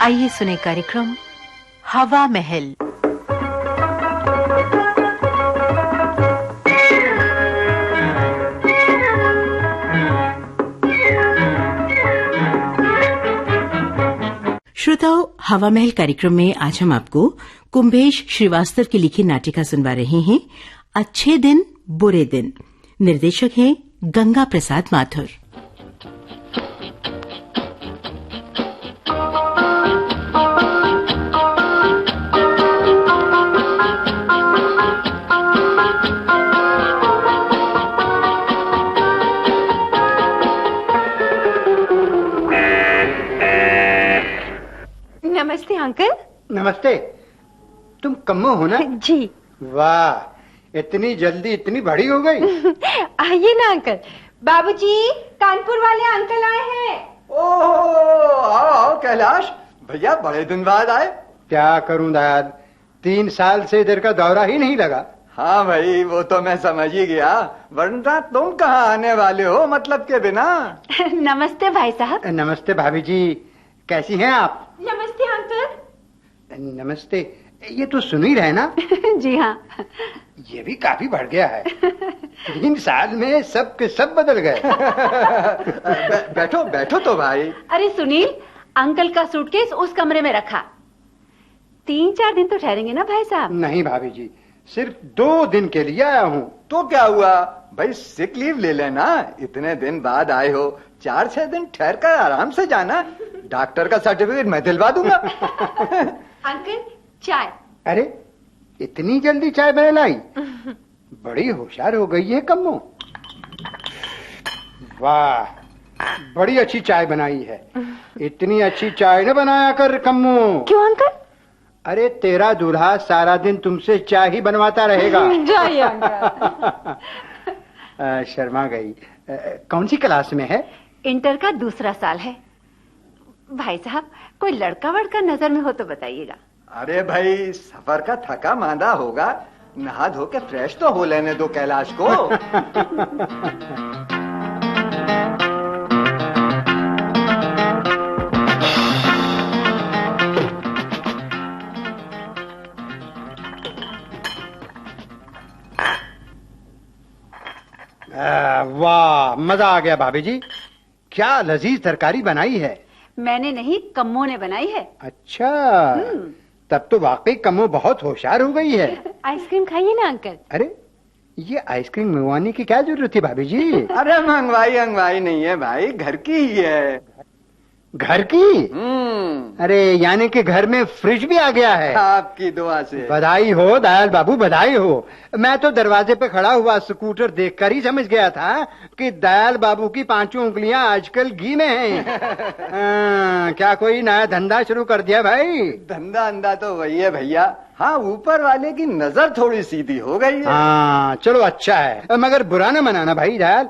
आइए सुने कार्यक्रम हवा महल। श्रोताओं, हवा महल कार्यक्रम में आज हम आपको कुंभेश श्रीवास्तव की लिखी नाटिका सुनवा रहे हैं, अच्छे दिन बुरे दिन। निर्देशक हैं गंगा प्रसाद माथुर। नमस्ते अंकल। नमस्ते। तुम कम्मो हो ना? जी। वाह, इतनी जल्दी इतनी बड़ी हो गई। आइए ना अंकल। बाबूजी, कानपुर वाले अंकल आए हैं। ओह, आओ आओ कैलाश भैया, बड़े दिन बाद आए। क्या करूं दाद, 3 साल से इधर का दौरा ही नहीं लगा। हाँ भाई, वो तो मैं समझ ही गया, वरना तुम कहाँ आने वाले हो मतलब के बिना। नमस्ते भाई साहब। नमस्ते भाभी जी, कैसी हैं आप? नमस्ते अंकल। नमस्ते। ये तो सुनील है ना? जी हाँ। ये भी काफी बढ़ गया है। 3 साल में सब के सब बदल गए। बैठो बैठो तो भाई। अरे सुनील, अंकल का सूटकेस उस कमरे में रखा। 3-4 दिन तो ठहरेंगे ना भाई साहब? नहीं भाभी जी, सिर्फ 2 दिन के लिए आया हूँ। तो क्या हुआ भाई, सिक लीव ले लेना। इतने दिन बाद आए हो, 4-6 दिन ठहर कर आराम से जाना। डॉक्टर का सर्टिफिकेट मैं दिलवा दूंगा। अंकल, चाय। अरे, इतनी जल्दी चाय बना लाई? बड़ी होशियार हो गई है कम्मो। वाह, बड़ी अच्छी चाय बनाई है। इतनी अच्छी चाय न बनाया कर कम्मो। क्यों अंकल? अरे, तेरा दूल्हा सारा दिन तुमसे चाय ही बनवाता रहेगा। जाइए अंकल। शर्मा गई। कौन सी क्लास में है? इंटर का दूसरा साल है। भाई साहब, कोई लड़का वड़का नजर में हो तो बताइएगा। अरे भाई, सफर का थका मांदा होगा, नहा धो के फ्रेश तो हो लेने दो कैलाश को। वाह, मजा आ गया भाभी जी। क्या लजीज तरकारी बनाई है। मैंने नहीं, कम्मो ने बनाई है। अच्छा, तब तो वाकई कम्मो बहुत होशियार हो गई है। आइसक्रीम खाइए ना अंकल। अरे, ये आइसक्रीम मंगवाने की क्या जरूरत थी भाभी जी? अरे मंगवाई नहीं है भाई, घर की ही है। घर की? अरे, यानी कि घर में फ्रिज भी आ गया है। आपकी दुआ से। बधाई हो दयाल बाबू, बधाई हो। मैं तो दरवाजे पे खड़ा हुआ स्कूटर देखकर ही समझ गया था कि दयाल बाबू की 5 उंगलियां आजकल घी में हैं। क्या कोई नया धंधा शुरू कर दिया भाई? धंधा अंधा तो वही है भैया। हाँ, ऊपर वाले की नजर थोड़ी सीधी हो गई है। हाँ, चलो अच्छा है, मगर बुरा न मनाना भाई दयाल।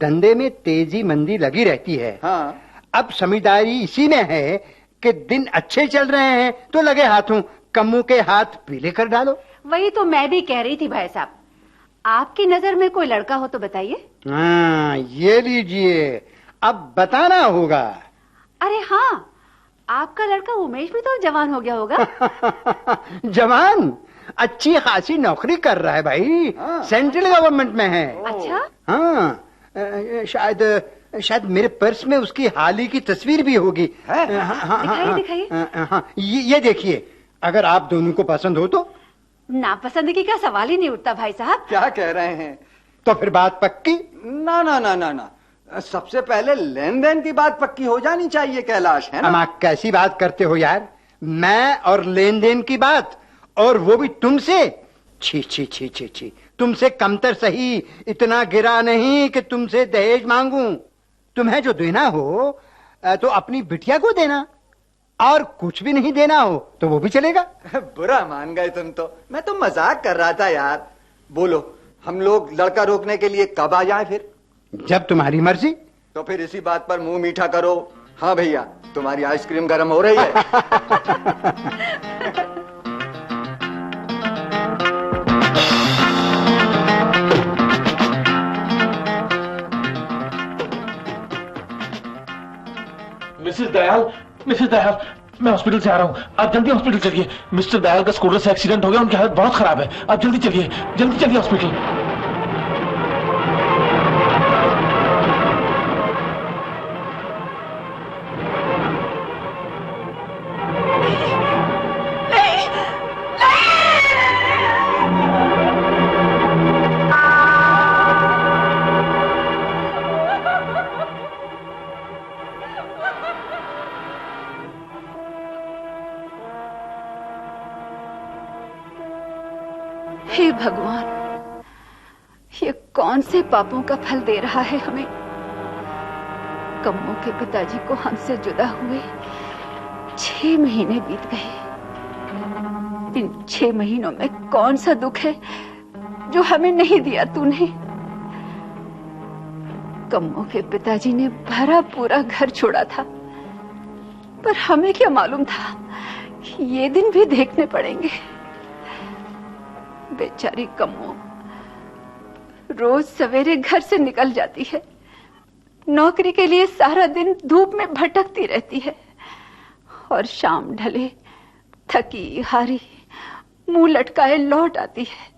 धंधे में तेजी मंदी लगी रहती है। हाँ, अब समझदारी इसी में है कि दिन अच्छे चल रहे हैं तो लगे हाथों कम्मू के हाथ पीले कर डालो। वही तो मैं भी कह रही थी भाई साहब। आपकी नजर में कोई लड़का हो तो बताइए। हाँ, ये लीजिए, अब बताना होगा। अरे हाँ, आपका लड़का उमेश भी तो जवान हो गया होगा। जवान? अच्छी खासी नौकरी कर रहा है भाई। सेंट्रल गवर्नमेंट में है। अच्छा? हाँ, शायद मेरे पर्स में उसकी हाल ही की तस्वीर भी होगी। दिखाइए। हाँ, ये देखिए, अगर आप दोनों को पसंद हो तो। नापसंदगी का सवाल ही नहीं उठता भाई साहब। क्या कह रहे हैं? तो फिर बात पक्की? ना ना ना ना ना, सबसे पहले लेन देन की बात पक्की हो जानी चाहिए कैलाश, है ना? आप कैसी बात करते हो यार? मैं और लेन देन की बात, और वो भी तुमसे? छी छी छी छी छी, तुमसे कमतर सही, इतना गिरा नहीं कि तुमसे दहेज मांगूं। तुम्हें जो देना हो तो अपनी बिटिया को देना, और कुछ भी नहीं देना हो तो वो भी चलेगा। बुरा मान गए तुम तो। मैं तो मजाक कर रहा था यार। बोलो, हम लोग लड़का रोकने के लिए कब आ जाएं फिर? जब तुम्हारी मर्जी। तो फिर इसी बात पर मुंह मीठा करो। हाँ भैया, तुम्हारी आइसक्रीम गर्म हो रही है। मिसेस दयाल, मैं हॉस्पिटल से आ रहा हूँ, आप जल्दी हॉस्पिटल चलिए। मिस्टर दयाल का स्कूटर से एक्सीडेंट हो गया, उनकी हालत बहुत खराब है। आप जल्दी चलिए, जल्दी चलिए हॉस्पिटल। हे भगवान, ये कौन से पापों का फल दे रहा है हमें। कम्मो के पिताजी को हमसे जुदा हुए 6 महीने बीत गए। इन 6 महीनों में कौन सा दुख है जो हमें नहीं दिया तूने। कम्मो के पिताजी ने भरा पूरा घर छोड़ा था, पर हमें क्या मालूम था कि ये दिन भी देखने पड़ेंगे। बेचारी कम्मो रोज सवेरे घर से निकल जाती है, नौकरी के लिए सारा दिन धूप में भटकती रहती है और शाम ढले थकी हारी मुंह लटकाए लौट आती है।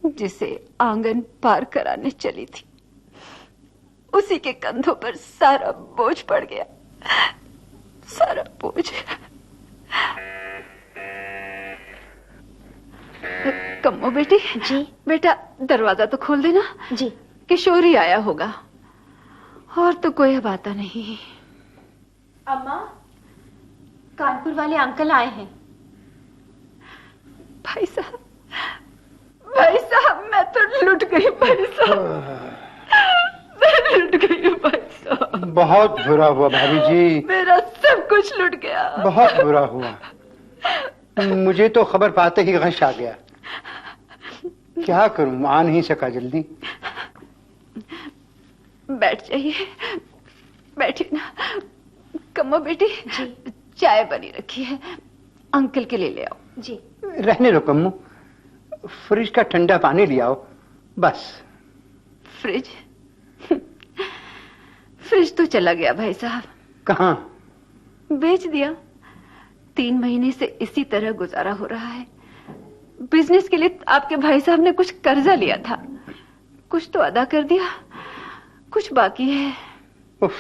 जिसे आंगन पार कराने चली थी, उसी के कंधों पर सारा बोझ पड़ गया, सारा बोझ। कम्मो बेटी। जी बेटा, दरवाजा तो खोल देना। जी। किशोरी आया होगा, और तो कोई अब आता नहीं। अम्मा, कानपुर वाले अंकल आए हैं। भाई साहब, भाई साहब, मैं तो लुट गई भाई साहब, मैं लुट गई भाई साहब। बहुत बुरा हुआ भाभी जी, मेरा सब कुछ लुट गया। बहुत बुरा हुआ। मुझे तो खबर पाते ही गश आ गया। क्या करूं, आ नहीं सका जल्दी। बैठ जाइए, बैठिए ना। कम्मो बेटी, जी। चाय बनी रखी है, अंकल के लिए ले आओ। जी। रहने दो कम्मो, फ्रिज का ठंडा पानी ले आओ बस। फ्रिज? फ्रिज तो चला गया भाई साहब। कहाँ? बेच दिया। 3 महीने से इसी तरह गुजारा हो रहा है। बिजनेस के लिए आपके भाई साहब ने कुछ कर्जा लिया था, कुछ तो अदा कर दिया, कुछ बाकी है। उफ,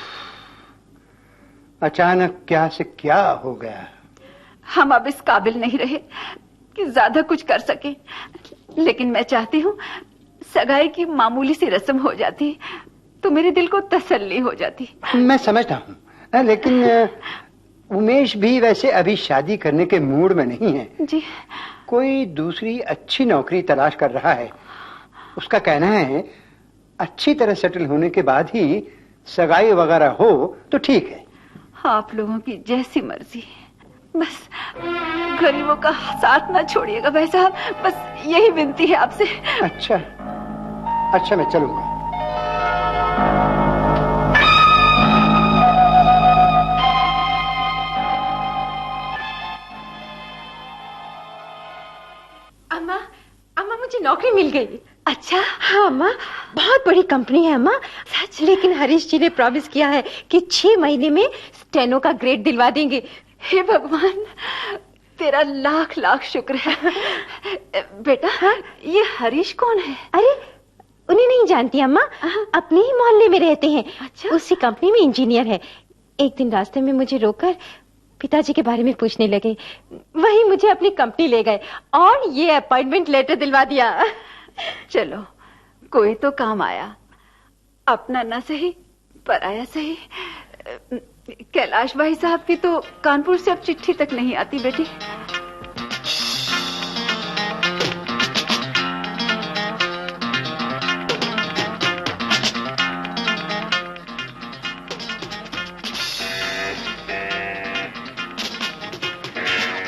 अचानक क्या से क्या हो गया। हम अब इस काबिल नहीं रहे कि ज्यादा कुछ कर सके, लेकिन मैं चाहती हूँ सगाई की मामूली सी रस्म हो जाती तो मेरे दिल को तसल्ली हो जाती। मैं समझता हूँ, लेकिन उमेश भी वैसे अभी शादी करने के मूड में नहीं है। जी। कोई दूसरी अच्छी नौकरी तलाश कर रहा है। उसका कहना है अच्छी तरह सेटल होने के बाद ही सगाई वगैरह हो तो ठीक है। आप लोगों की जैसी मर्जी, बस गरीबों का साथ ना छोड़िएगा भाई साहब, बस यही विनती है आपसे। अच्छा अच्छा, मैं चलूंगा। अम्मा, मुझे नौकरी मिल गई। अच्छा? हाँ अम्मा, बहुत बड़ी कंपनी है अम्मा। सच? लेकिन हरीश जी ने प्रॉमिस किया है कि 6 महीने में स्टेनो का ग्रेड दिलवा देंगे। हे भगवान, तेरा लाख लाख शुक्र है। बेटा, हाँ? ये हरीश कौन है? अरे, उन्हें नहीं जानती अम्मा, अपने ही मोहल्ले में रहते हैं। अच्छा? उसी कंपनी में इंजीनियर है। एक दिन रास्ते में मुझे रोककर पिताजी के बारे में पूछने लगे, वही मुझे अपनी कंपनी ले गए और ये अपॉइंटमेंट लेटर दिलवा दिया। चलो, कोई तो काम आया, अपना न सही पराया सही। कैलाश भाई साहब की तो कानपुर से अब चिट्ठी तक नहीं आती बेटी।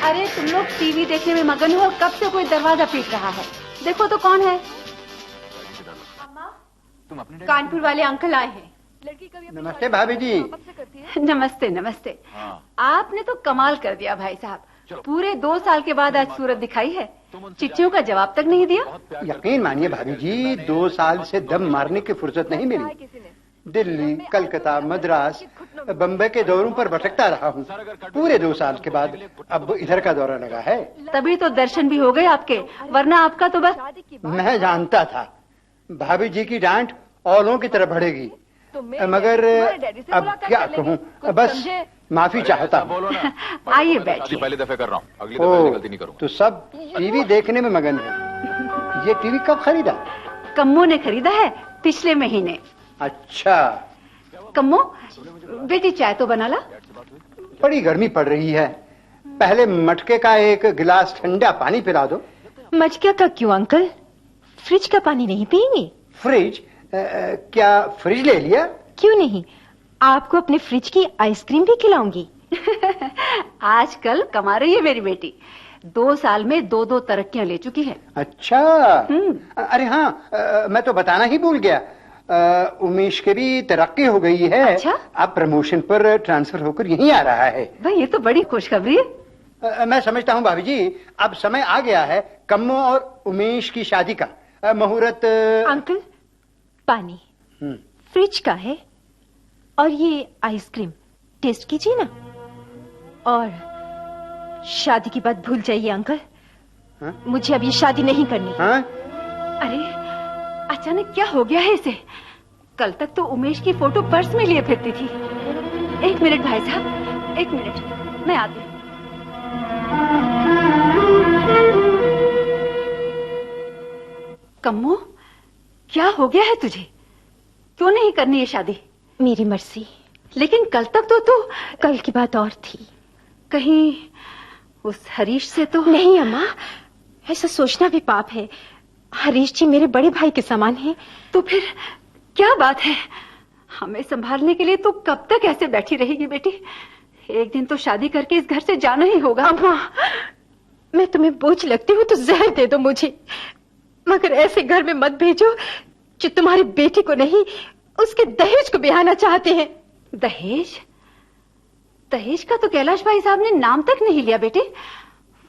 अरे तुम लोग टीवी देखने में मगन हो, कब से कोई दरवाजा पीट रहा है। देखो तो कौन है। अम्मा, कानपुर वाले अंकल आए हैं। लड़की कभी नमस्ते भाभी जी। नमस्ते नमस्ते। आपने तो कमाल कर दिया भाई साहब, पूरे 2 साल के बाद आज सूरत दिखाई है। चिट्ठियों का जवाब तक नहीं दिया। यकीन मानिए भाभी जी, 2 साल से दम मारने की फुर्सत नहीं मिली। दिल्ली, कलकत्ता, मद्रास, बम्बई के दौरों पर भटकता रहा हूँ। पूरे 2 साल के बाद अब इधर का दौरा लगा है। तभी तो दर्शन भी हो गए आपके, वरना आपका तो बस। मैं जानता था भाभी जी की डांट औलों की तरह बढ़ेगी, मगर अब क्या कहूँ, बस माफी चाहता हूँ। आइए बैठिए। पहले दफे कर रहा हूँ, अगली दफे गलती नहीं करूँगा। तो सब टीवी देखने में मगन है। ये टीवी कब खरीदा? कम्मो ने खरीदा है पिछले महीने। अच्छा। कम्मो, बेटी चाय तो बना ला। बड़ी गर्मी पड़ रही है, पहले मटके का एक गिलास ठंडा पानी पिला दो। मटके का क्यों अंकल? फ्रिज का पानी नहीं पिएंगे? फ्रिज? क्या फ्रिज ले लिया? क्यों नहीं, आपको अपने फ्रिज की आइसक्रीम भी खिलाऊंगी। आजकल कमा रही है मेरी बेटी, 2 साल में 2 तरक्कियां ले चुकी है। अच्छा। अरे हाँ, मैं तो बताना ही भूल गया, उमेश के भी तरक्की हो गई है। अच्छा? अब प्रमोशन पर ट्रांसफर होकर यहीं आ रहा है। भाई ये तो बड़ी खुशखबरी है। मैं समझता हूँ भाभी जी, अब समय आ गया है कम्मो और उमेश की शादी का। मुहूर्त। अंकल, पानी फ्रिज का है, और ये आइसक्रीम टेस्ट कीजिए ना। और शादी की बात भूल जाइए अंकल। मुझे अब ये शादी नहीं करनी। अरे अचानक क्या हो गया है इसे? कल तक तो उमेश की फोटो पर्स में लिए फिरती थी। 1 मिनट भाई साहब, 1 मिनट, मैं आती हूँ। कम्मो, क्या हो गया है तुझे? क्यों नहीं करनी है शादी? मेरी मर्जी। लेकिन कल तक तो तू। कल की बात और थी। कहीं उस हरीश से तो नहीं अम्मा, ऐसा सोचना भी पाप है। हरीश जी मेरे बड़े भाई के समान हैं। तो फिर क्या बात है? हमें संभालने के लिए तू कब तक ऐसे बैठी रहेगी बेटी? एक दिन तो शादी करके इस घर से जाना ही होगा। अम्मा, मैं तुम्हें बोझ लगती हूँ तो जहर दे दो मुझे, मगर ऐसे घर में मत भेजो जो तुम्हारी बेटी को नहीं, उसके दहेज को बिहाना चाहते हैं। दहेज? दहेज का तो कैलाश भाई साहब ने नाम तक नहीं लिया बेटे।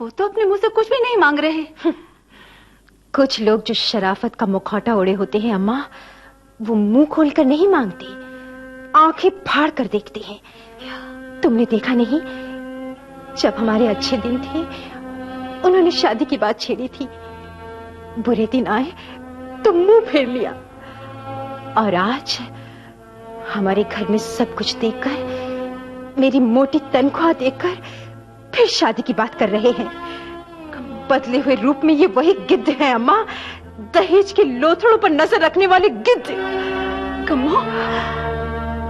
वो तो अपने मुंह से कुछ भी नहीं मांग रहे। कुछ लोग जो शराफत का मुखौटा ओढ़े होते हैं अम्मा, वो मुंह खोलकर नहीं मांगते, आंखें फाड़ कर देखते हैं। तुमने देखा नहीं, जब हमारे अच्छे दिन थे उन्होंने शादी की बात छेड़ी थी, बुरे दिन आए तो मुंह फेर लिया, और आज हमारे घर में सब कुछ देखकर, मेरी मोटी तनख्वाह देखकर फिर शादी की बात कर रहे हैं। बदले हुए रूप में ये वही गिद्ध है अम्मा, दहेज के लोथड़ों पर नजर रखने वाले गिद्ध। कम्मो,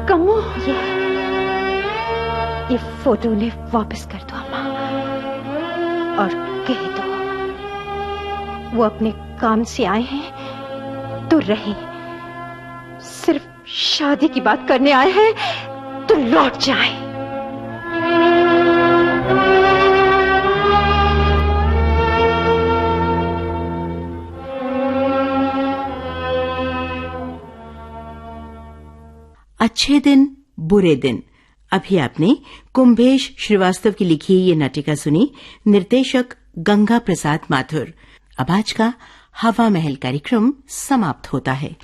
कम्मो, ये फोटो उन्हें वापस कर दो अम्मा, और कह दो वो अपने काम से आए हैं तो रहे, सिर्फ शादी की बात करने आए हैं तो लौट जाएं। अच्छे दिन बुरे दिन। अभी आपने कुंभेश श्रीवास्तव की लिखी ये नाटिका सुनी, निर्देशक गंगा प्रसाद माथुर। अब आज का हवा महल कार्यक्रम समाप्त होता है।